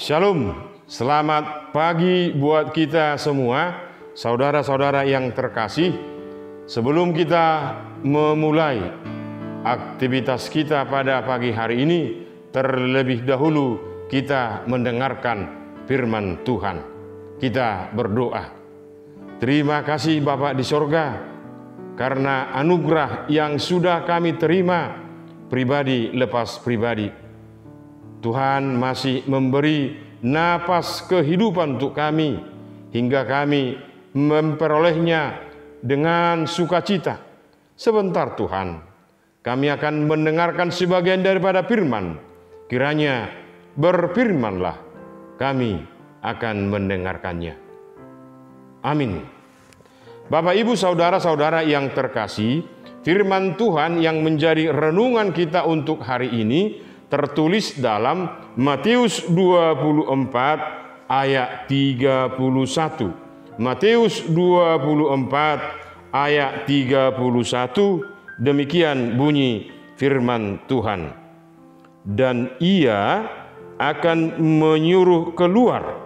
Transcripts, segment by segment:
Shalom, selamat pagi buat kita semua, saudara-saudara yang terkasih. Sebelum kita memulai aktivitas kita pada pagi hari ini, terlebih dahulu kita mendengarkan firman Tuhan. Kita berdoa. Terima kasih Bapa di sorga, karena anugerah yang sudah kami terima pribadi lepas pribadi. Tuhan masih memberi napas kehidupan untuk kami, hingga kami memperolehnya dengan sukacita. Sebentar Tuhan, kami akan mendengarkan sebagian daripada firman. Kiranya berfirmanlah, kami akan mendengarkannya. Amin. Bapak, Ibu, saudara-saudara yang terkasih, firman Tuhan yang menjadi renungan kita untuk hari ini tertulis dalam Matius 24 ayat 31. Matius 24 ayat 31, demikian bunyi firman Tuhan. Dan ia akan menyuruh keluar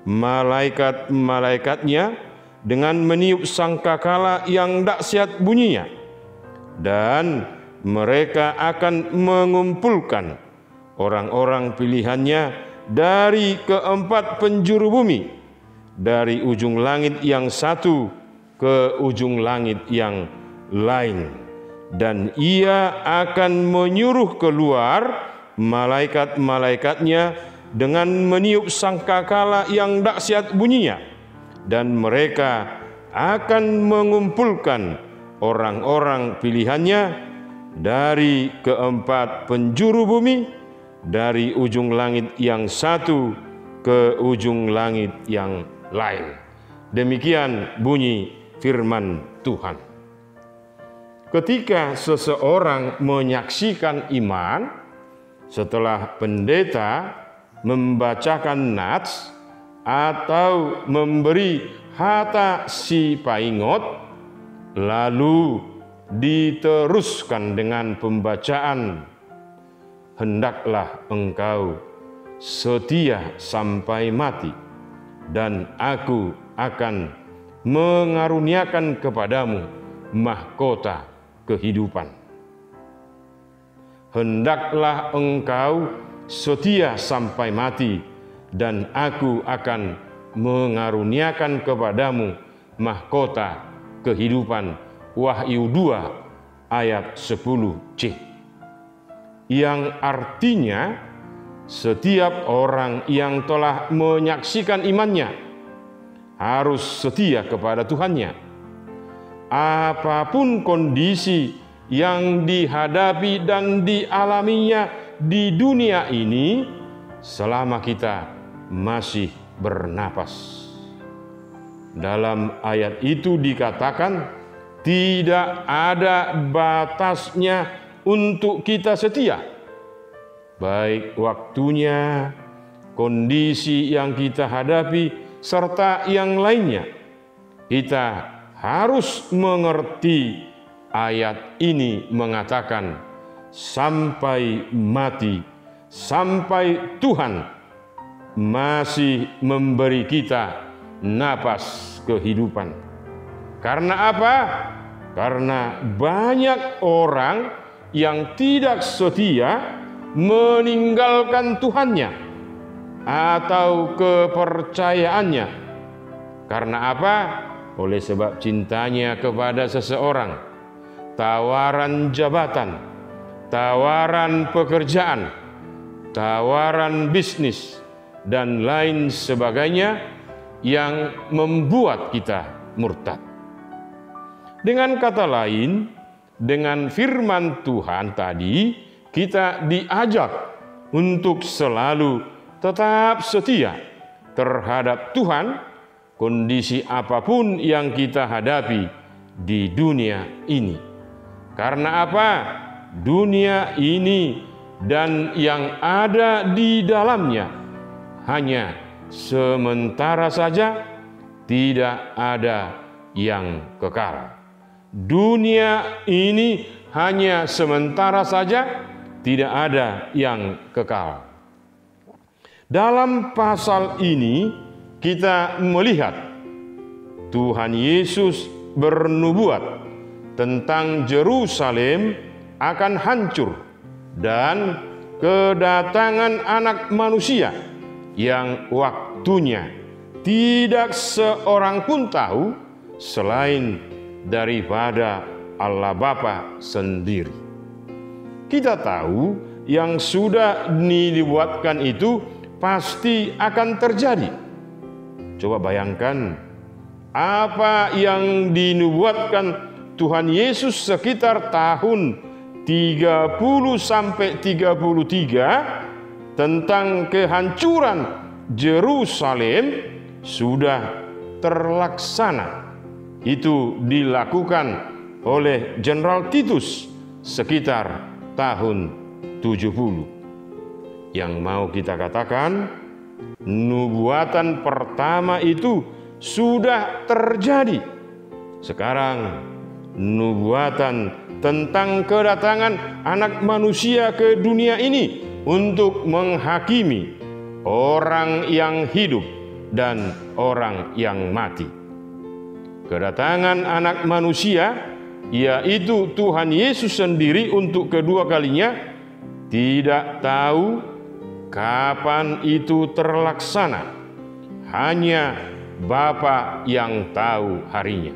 malaikat-malaikatnya dengan meniup sangkakala yang dahsyat bunyinya, dan mereka akan mengumpulkan orang-orang pilihannya dari keempat penjuru bumi, dari ujung langit yang satu ke ujung langit yang lain. Dan ia akan menyuruh keluar malaikat-malaikatnya dengan meniup sangkakala yang dahsyat bunyinya, dan mereka akan mengumpulkan orang-orang pilihannya dari keempat penjuru bumi, dari ujung langit yang satu ke ujung langit yang lain. Demikian bunyi firman Tuhan. Ketika seseorang menyaksikan iman, setelah pendeta membacakan nats atau memberi hata si paingot, lalu diteruskan dengan pembacaan, hendaklah engkau setia sampai mati, dan aku akan mengaruniakan kepadamu mahkota kehidupan. Hendaklah engkau setia sampai mati, dan aku akan mengaruniakan kepadamu mahkota kehidupan. Wahyu 2 ayat 10c. Yang artinya setiap orang yang telah menyaksikan imannya harus setia kepada Tuhannya. Apapun kondisi yang dihadapi dan dialaminya di dunia ini, selama kita masih bernapas. Dalam ayat itu dikatakan tidak ada batasnya untuk kita setia, baik waktunya, kondisi yang kita hadapi, serta yang lainnya. Kita harus mengerti ayat ini mengatakan sampai mati, sampai Tuhan masih memberi kita napas kehidupan. Karena apa? Karena banyak orang yang tidak setia meninggalkan Tuhannya atau kepercayaannya. Karena apa? Oleh sebab cintanya kepada seseorang, tawaran jabatan, tawaran pekerjaan, tawaran bisnis, dan lain sebagainya yang membuat kita murtad. Dengan kata lain, dengan firman Tuhan tadi, kita diajak untuk selalu tetap setia terhadap Tuhan, kondisi apapun yang kita hadapi di dunia ini. Karena apa? Dunia ini dan yang ada di dalamnya hanya sementara saja, tidak ada yang kekal. Dunia ini hanya sementara saja, tidak ada yang kekal. Dalam pasal ini kita melihat Tuhan Yesus bernubuat tentang Yerusalem akan hancur dan kedatangan Anak Manusia yang waktunya tidak seorang pun tahu selain daripada Allah Bapa sendiri. Kita tahu yang sudah dibuatkan itu pasti akan terjadi. Coba bayangkan apa yang dinubuatkan Tuhan Yesus sekitar tahun 30 sampai 33 tentang kehancuran Yerusalem sudah terlaksana. Itu dilakukan oleh Jenderal Titus sekitar tahun 70. Yang mau kita katakan, nubuatan pertama itu sudah terjadi. Sekarang nubuatan tentang kedatangan Anak Manusia ke dunia ini untuk menghakimi orang yang hidup dan orang yang mati. Kedatangan Anak Manusia, yaitu Tuhan Yesus sendiri untuk kedua kalinya, tidak tahu kapan itu terlaksana. Hanya Bapa yang tahu harinya.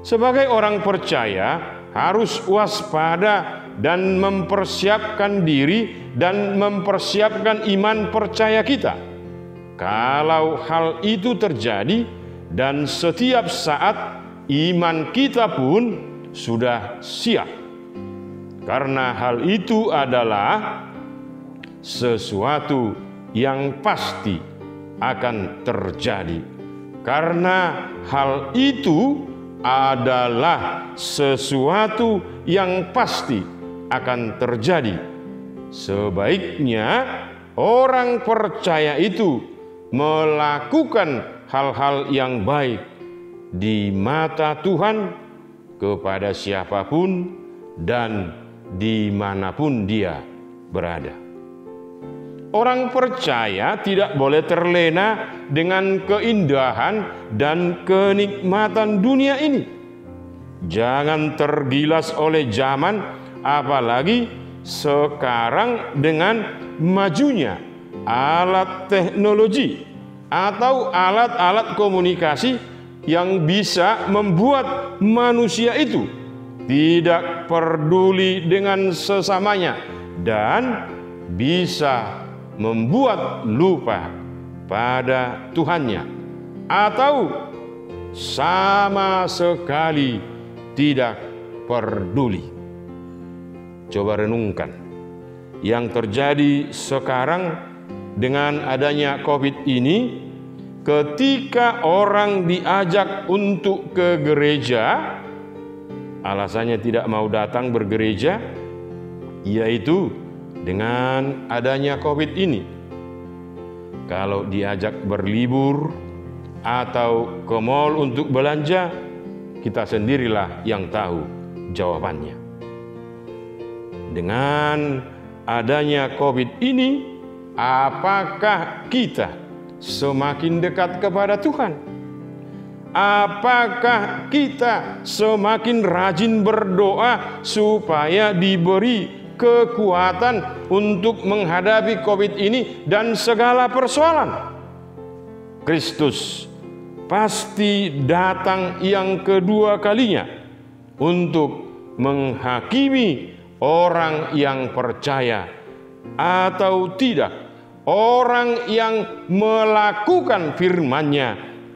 Sebagai orang percaya harus waspada dan mempersiapkan diri dan mempersiapkan iman percaya kita. Kalau hal itu terjadi dan setiap saat iman kita pun sudah siap. Karena hal itu adalah sesuatu yang pasti akan terjadi. Karena hal itu adalah sesuatu yang pasti akan terjadi. Sebaiknya orang percaya itu melakukan hal-hal yang baik di mata Tuhan kepada siapapun dan dimanapun dia berada. Orang percaya tidak boleh terlena dengan keindahan dan kenikmatan dunia ini. Jangan tergilas oleh zaman, apalagi sekarang dengan majunya alat teknologi atau alat-alat komunikasi yang bisa membuat manusia itu tidak peduli dengan sesamanya dan bisa membuat lupa pada Tuhannya atau sama sekali tidak peduli. Coba renungkan yang terjadi sekarang dengan adanya COVID ini. Ketika orang diajak untuk ke gereja, alasannya tidak mau datang bergereja, yaitu dengan adanya COVID ini. Kalau diajak berlibur atau ke mal untuk belanja, kita sendirilah yang tahu jawabannya. Dengan adanya COVID ini, apakah kita semakin dekat kepada Tuhan? Apakah kita semakin rajin berdoa supaya diberi kekuatan untuk menghadapi COVID ini dan segala persoalan? Kristus pasti datang yang kedua kalinya untuk menghakimi orang yang percaya atau tidak, orang yang melakukan firman-Nya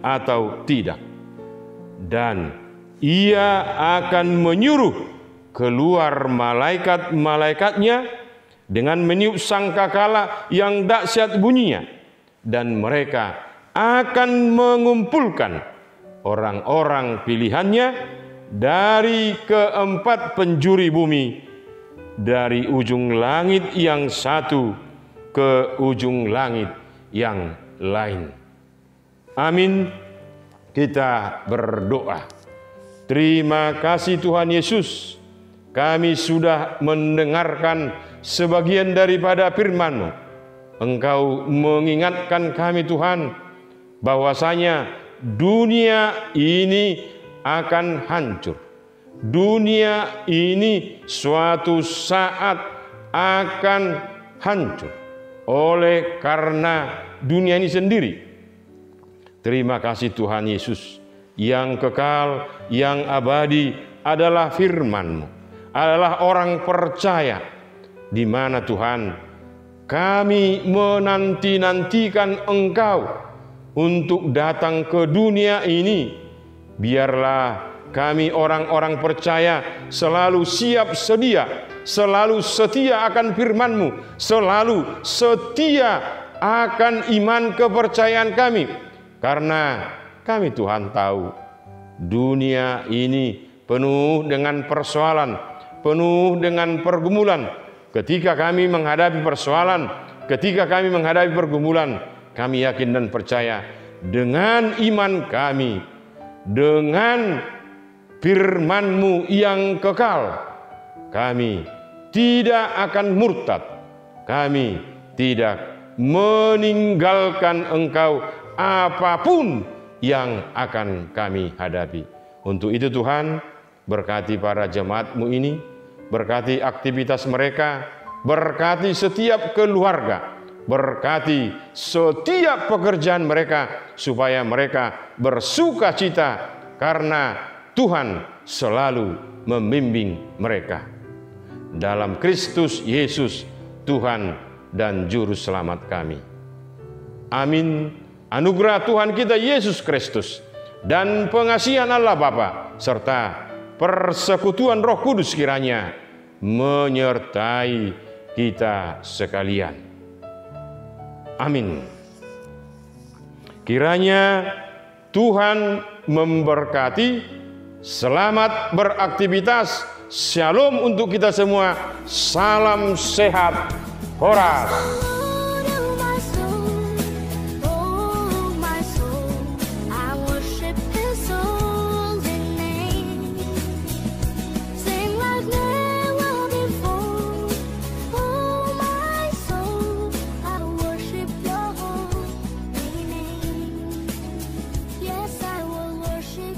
atau tidak. Dan Ia akan menyuruh keluar malaikat-malaikatnya dengan meniup sangkakala yang dahsyat bunyinya, dan mereka akan mengumpulkan orang-orang pilihannya dari keempat penjuru bumi, dari ujung langit yang satu ke ujung langit yang lain. Amin. Kita berdoa. Terima kasih Tuhan Yesus, kami sudah mendengarkan sebagian daripada firman-Mu. Engkau mengingatkan kami Tuhan, bahwasanya dunia ini akan hancur. Dunia ini suatu saat akan hancur oleh karena dunia ini sendiri. Terima kasih Tuhan Yesus, yang kekal, yang abadi adalah firman-Mu, adalah orang percaya, di mana Tuhan kami menanti-nantikan Engkau untuk datang ke dunia ini. Biarlah kami orang-orang percaya selalu siap sedia, selalu setia akan firman-Mu, selalu setia akan iman kepercayaan kami. Karena kami Tuhan tahu dunia ini penuh dengan persoalan, penuh dengan pergumulan. Ketika kami menghadapi persoalan, ketika kami menghadapi pergumulan, kami yakin dan percaya dengan iman kami, dengan firman-Mu yang kekal, kami tidak akan murtad, kami tidak meninggalkan Engkau apapun yang akan kami hadapi. Untuk itu Tuhan, berkati para jemaat-Mu ini, berkati aktivitas mereka, berkati setiap keluarga, berkati setiap pekerjaan mereka, supaya mereka bersuka cita karena Tuhan selalu membimbing mereka. Dalam Kristus Yesus, Tuhan dan Juru Selamat kami. Amin. Anugerah Tuhan kita Yesus Kristus dan pengasihan Allah Bapa serta persekutuan Roh Kudus kiranya menyertai kita sekalian. Amin. Kiranya Tuhan memberkati. Selamat beraktivitas. Shalom untuk kita semua. Salam sehat. Horas. Yes, I will worship